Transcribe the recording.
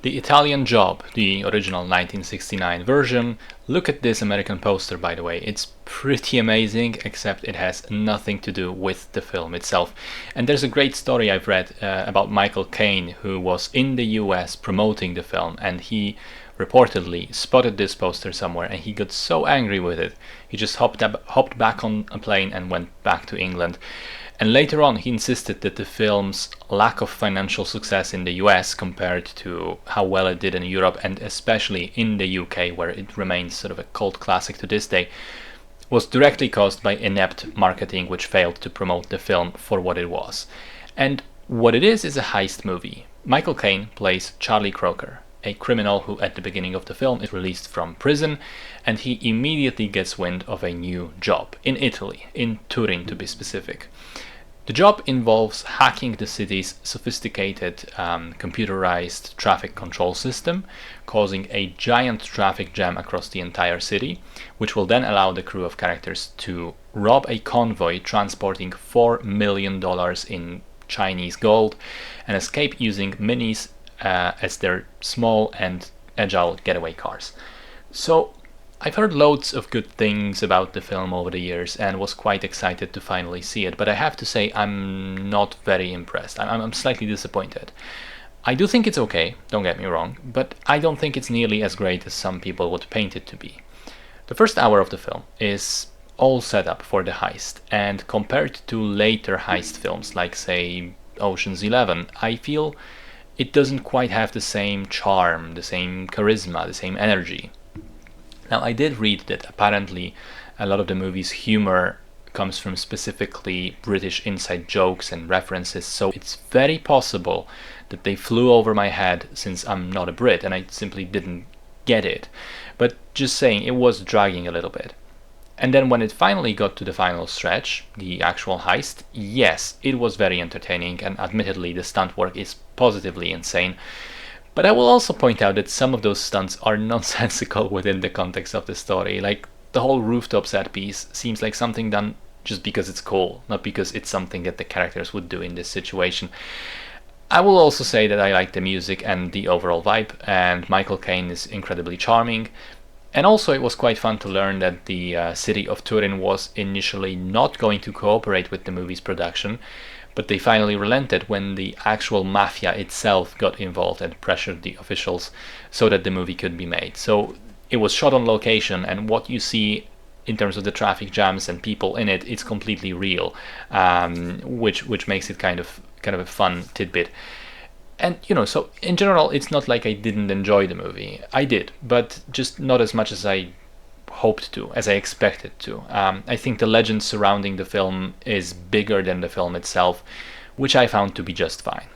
The Italian Job, the original 1969 version. Look at this American poster, by the way. It's pretty amazing, except it has nothing to do with the film itself. And there's a great story I've read about Michael Caine, who was in the US promoting the film, and he reportedly spotted this poster somewhere, and he got so angry with it, he just hopped back on a plane and went back to England. And later on, he insisted that the film's lack of financial success in the US compared to how well it did in Europe, and especially in the UK, where it remains sort of a cult classic to this day, was directly caused by inept marketing which failed to promote the film for what it was. And what it is a heist movie. Michael Caine plays Charlie Croker, a criminal who at the beginning of the film is released from prison, and he immediately gets wind of a new job in Italy, in Turin to be specific. The job involves hacking the city's sophisticated computerized traffic control system, causing a giant traffic jam across the entire city, which will then allow the crew of characters to rob a convoy transporting $4 million in Chinese gold and escape using minis as their small and agile getaway cars. So I've heard loads of good things about the film over the years and was quite excited to finally see it, but I have to say I'm not very impressed. I'm slightly disappointed. I do think it's okay, don't get me wrong, but I don't think it's nearly as great as some people would paint it to be. The first hour of the film is all set up for the heist, and compared to later heist films like, say, Ocean's 11, I feel it doesn't quite have the same charm, the same charisma, the same energy. Now, I did read that apparently a lot of the movie's humor comes from specifically British inside jokes and references, so it's very possible that they flew over my head since I'm not a Brit and I simply didn't get it. But just saying, it was dragging a little bit. And then when it finally got to the final stretch, the actual heist, yes, it was very entertaining, and admittedly the stunt work is positively insane. But I will also point out that some of those stunts are nonsensical within the context of the story. Like, the whole rooftop set piece seems like something done just because it's cool, not because it's something that the characters would do in this situation. I will also say that I like the music and the overall vibe, and Michael Caine is incredibly charming. And also it was quite fun to learn that the city of Turin was initially not going to cooperate with the movie's production, but they finally relented when the actual mafia itself got involved and pressured the officials so that the movie could be made. So it was shot on location, and what you see in terms of the traffic jams and people in it, it's completely real, which makes it kind of a fun tidbit. And so in general, it's not like I didn't enjoy the movie. I did, but just not as much as I hoped to, as I expected to. I think the legend surrounding the film is bigger than the film itself, which I found to be just fine.